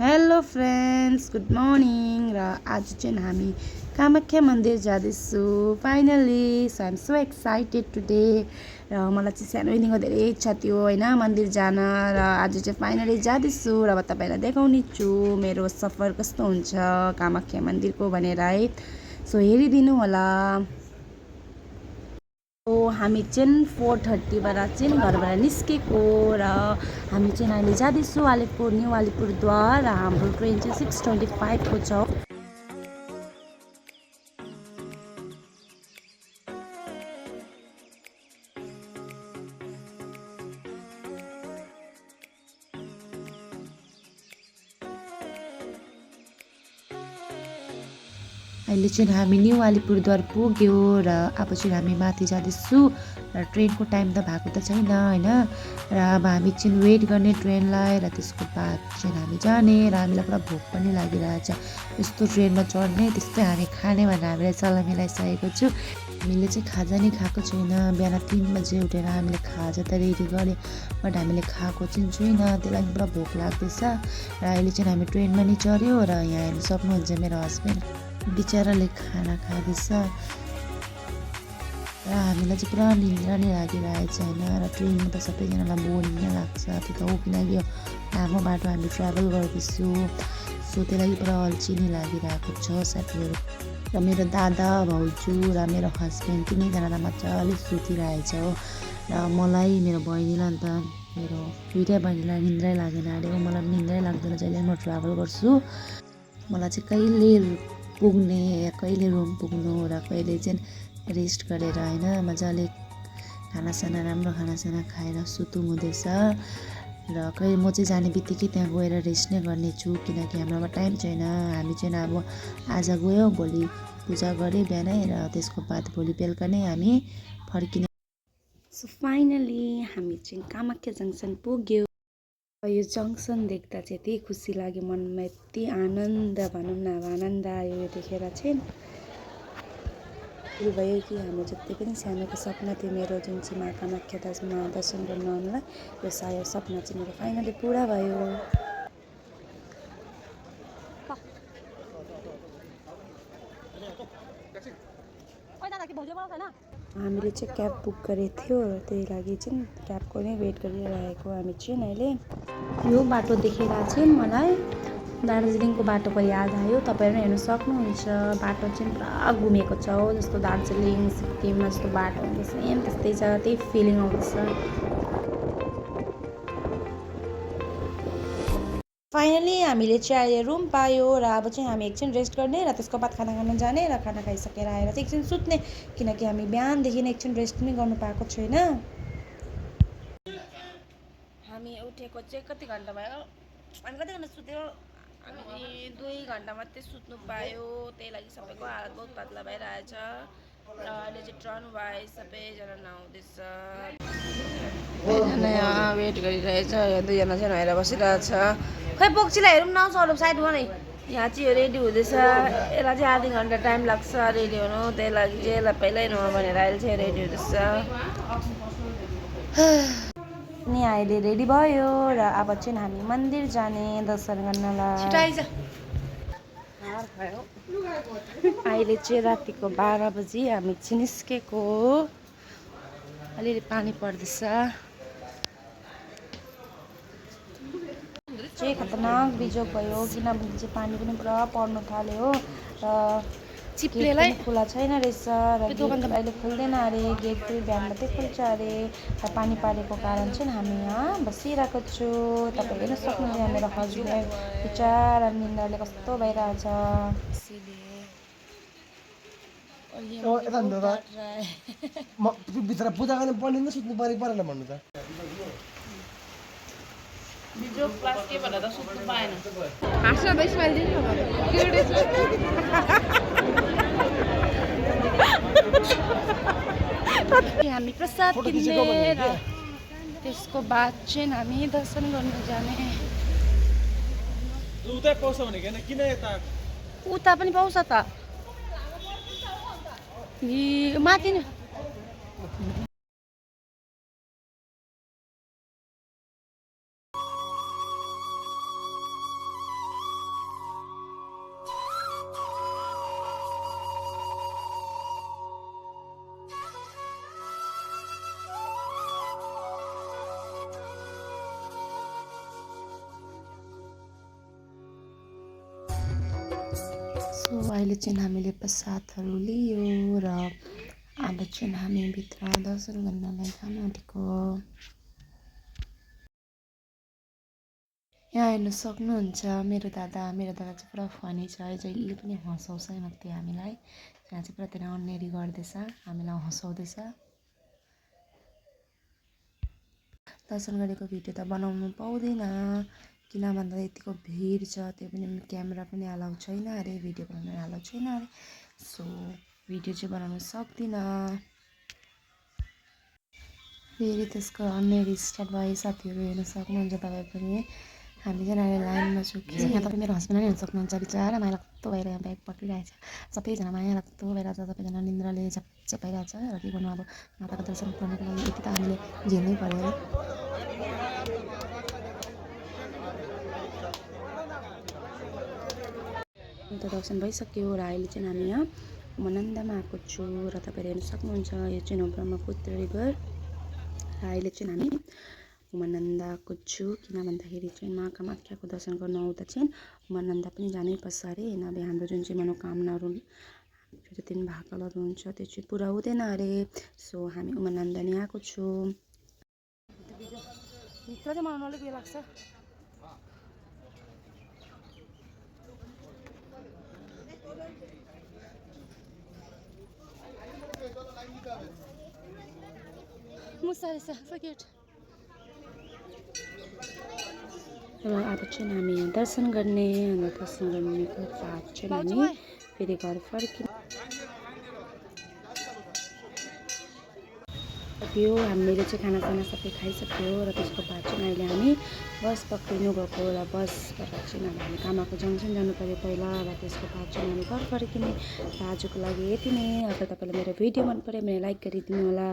Hello friends, good morning. र आज चाहिँ हामी कामाख्या मन्दिर जाँदैछु finally. So I'm so excited today. र मलाई चाहिँ सानैदेखिको धेरै इच्छा थियो होइन मन्दिर जान। र आज चाहिँ फाइनली जाँदैछु र म तपाईँलाई देखाउने छु मेरो सफर कस्तो हुन्छ कामाख्या मन्दिरको भनेर है। सो हेरिदिनु होला। हामी चाहिँ 4:30बाट चाहिँ घरबाट निस्केको र हामी चाहिँ अहिले जाँदैछौँ अलिपुर न्यू अलिपुरद्वार र हाम्रो ट्रेन चाहिँ 6:25को छ। अहिले चाहिँ हामी न्यू अलिपुरद्वार पुग्यो र अब चाहिँ हामी माथि जाँदैछु र ट्रेनको टाइम त भएको त छैन होइन। र अब हामी चाहिँ वेट गर्ने ट्रेनलाई र त्यसको बाद चाहिँ हामी जाने र हामीलाई पुरा भोक पनि लागिरहेछ। यस्तो ट्रेनमा चढ्ने त्यस्तै हामी खाने भनेर हामीले सल्लाह मिलाइसकेको छु। हामीले चाहिँ खाजा नै खाएको छैन। बिहान 3 बजे उठेर हामीले खाजा त रेडी गऱ्यो बट हामीले खाएको चाहिँ छैन, त्यही लागि पुरा भोक लाग्दैछ। र अहिले चाहिँ हामी ट्रेनमा नै चढ्यो र यहाँ हेर्नु सक्नुहुन्छ मेरो हस्बेन्ड बिचराले खाना खाँदैछ र हामीलाई चाहिँ पुरा निन्द्रा नै लागिरहेछ होइन। र ट्रेनमा त सबैजनालाई बोरिङ नै लाग्छ त्यो त हो, किनकि यो लामो बाटो हामी ट्राभल गर्दैछु। सो त्यही लागि पुरा अल्छी नै लागिरहेको छ साथीहरू। र मेरो दादा भाउजू र मेरो हस्बेन्ड तिनैजना त मजाले सुतिरहेछ हो। र मलाई मेरो बहिनीलाई अन्त मेरो दुइटै बहिनीलाई निन्द्रै लागेन अरे। मलाई निन्द्रै लाग्दैन जहिले म ट्राभल गर्छु। मलाई चाहिँ कहिले पुग्ने कहिले रुम पुग्नु र कहिले चाहिँ रेस्ट गरेर होइन मजाले खानासाना राम्रो खानासाना खाएर सुतौँ हुँदैछ। र कहिले म चाहिँ जाने बित्तिकै त्यहाँ गएर रेस्ट नै गर्नेछु, किनकि हाम्रोमा टाइम छैन। हामी चाहिँ अब आज गयो भोलि पूजा गऱ्यो बिहानै र त्यसको बाद भोलि बेलुका नै हामी फर्किने। सो फाइनली हामी चाहिँ कामाख्या जङ्सन पुग्यो। यो जङ्सन देख्दा चाहिँ यति खुसी लाग्यो मनमा, यति आनन्द भनौँ न, अब आनन्द आयो यो देखेर चाहिँ। फिल भयो कि हाम्रो जति पनि सानोको सपना थियो मेरो, जुन चाहिँ मा कामाख्या दर्शन गर्न आउनुलाई, यो सायो सपना चाहिँ मेरो फाइनली पुरा भयो। हामीले चाहिँ क्याब बुक गरेको थियो, त्यही लागि चाहिँ क्याबको नै वेट गरिरहेको हामी चाहिँ अहिले। यो बाटो देखेर चाहिँ मलाई दार्जिलिङको बाटोको याद आयो। तपाईँहरू हेर्नु सक्नुहुन्छ बाटो चाहिँ पुरा घुमेको छ हो, जस्तो दार्जिलिङ सिक्किममा जस्तो बाटो हुन्छ सेम त्यस्तै छ, त्यही फिलिङ आउँछ। फाइनली हामीले चाहिँ अहिले रुम पायो र अब चाहिँ हामी एकछिन रेस्ट गर्ने र त्यसको बाद खाना खान जाने र खाना खाइसकेर आएर चाहिँ एकछिन सुत्ने, किनकि हामी बिहानदेखि एकछिन रेस्ट पनि गर्नु पाएको छैन। हामी उठेको चाहिँ कति घन्टा भयो, हामी कति घन्टा सुत्यो, हामी 2 घन्टा मात्रै सुत्नु पायो, त्यही लागि सबैको हालत बहुत पातला भइरहेछ। र अहिले चाहिँ टर्न वाइज सबैजना नुहाउँदैछ, सबैजना यहाँ वेट गरिरहेछ। यहाँ दुईजना चाहिँ नुहाएर बसिरहेछ। खै पोक्सीलाई हेरौँ न, सर साइड नै यहाँ चाहिँ यो रेडी हुँदैछ। यसलाई चाहिँ आधी घन्टा टाइम लाग्छ रेडी हुनु, त्यही लागि चाहिँ यसलाई पहिल्यै नुहाउँ भनेर अहिले चाहिँ रेडी हुँदैछ। नि अहिले रेडी भयो र अब चाहिँ हामी मन्दिर जाने दर्शन गर्नलाई। अहिले चाहिँ रातिको 12 बजी हामी चाहिँ निस्केको हो। अलिअलि पानी पर्दैछ, चाहिँ खतरनाक बिजोग भयो, किनभने चाहिँ पानी पनि पुरा पर्नु थाल्यो हो। र चिप्लेलाई खुला छैन रहेछ र गेट अहिले खुल्दैन अरे, गेट फेरि बिहान मात्रै खुल्छ अरे। र पानी परेको कारण चाहिँ हामी यहाँ बसिरहेको छु। तपाईँ हेर्न सक्नुहुन्छ मेरो हस्बेन्ड बिचरा निन्द्राले कस्तो भइरहेछ। पूजा गर्नु पर्ने सुत्नु परेन भन्नु त बिजोग प्लस के भनेर सुत्नु पाएन। हामी प्रसाद किन्ने र त्यसको बाद चाहिँ हामी दर्शन गर्न जाने। उतै पाउँछ भने किन यता उता पनि पाउँछ त, माथि न। अहिले चाहिँ हामीले प्रसादहरू लियो र अब चाहिँ हामी भित्र दर्शन गर्नलाई जान आँटेको। यहाँ हेर्न सक्नुहुन्छ मेरो दादा चाहिँ पुरा फनी छ, जहिले पनि हँसाउँछ मात्रै हामीलाई। यहाँ चाहिँ पुरा धेरै अन्नेरी गर्दैछ, हामीलाई हँसाउँदैछ। दर्शन गरेको भिडियो त बनाउनु पाउँदैन, किन भन्दा यतिको भिड छ, त्यो पनि क्यामेरा पनि अलाउ छैन अरे, भिडियो बनाउनु अलाउ छैन अरे, सो भिडियो चाहिँ बनाउन सक्दिनँ। फेरि त्यसको अन्नेरी स्टार्ट भयो, साथीहरू हेर्न सक्नुहुन्छ तपाईँ पनि। हामी चाहिँ अहिले लाइनमा छु कि यहाँ तपाईँ मेरो हस्बेन्ड हेर्न सक्नुहुन्छ, बिचरा माया लाग्दो भएर यहाँ ब्याग पक्रिरहेछ, सबैजना माया लाग्दो भइरहेछ, सबैजना निन्द्राले झप्झप भइरहेछ। र के गर्नु, अब माताको दर्शन गर्नुको लागि यति त हामीले झेल्नै पऱ्यो है। अन्त दर्शन भइसक्यो र अहिले चाहिँ हामी यहाँ उमानन्दमा आएको छु र तपाईँले हेर्न सक्नुहुन्छ, यो चाहिँ हो ब्रह्मपुत्र रिभर। र अहिले चाहिँ हामी उमानन्द आएको छु, किन भन्दाखेरि चाहिँ माँ कामाख्याको दर्शन गर्नु आउँदा चाहिँ उमानन्द पनि जानैपर्छ अरे, नभए हाम्रो जुन चाहिँ मनोकामनाहरू जति पनि भाकलहरू हुन्छ त्यो चाहिँ पुरा हुँदैन अरे। सो हामी उमानन्द नै आएको छु। भित्र चाहिँ मलाई अलिक उयो लाग्छ। मुसा रहेछ, सो क्युट। र अब चाहिँ हामी यहाँ दर्शन गर्ने, अन्त दर्शन गर्नेको बाद चाहिँ हामी फेरि घर फर्किनु। त्यो हामीले चाहिँ खानासाना सबै खाइसक्यो र त्यसको बाद चाहिँ अहिले हामी बस पक्रिनु गएको र बसबाट चाहिँ हामी कामाको जङ्सन जानु पऱ्यो पहिला, र त्यसको बाद चाहिँ हामी घर फर्किने। र आजको लागि यति नै। अगर तपाईँलाई मेरो भिडियो मन पऱ्यो भने लाइक गरिदिनु होला।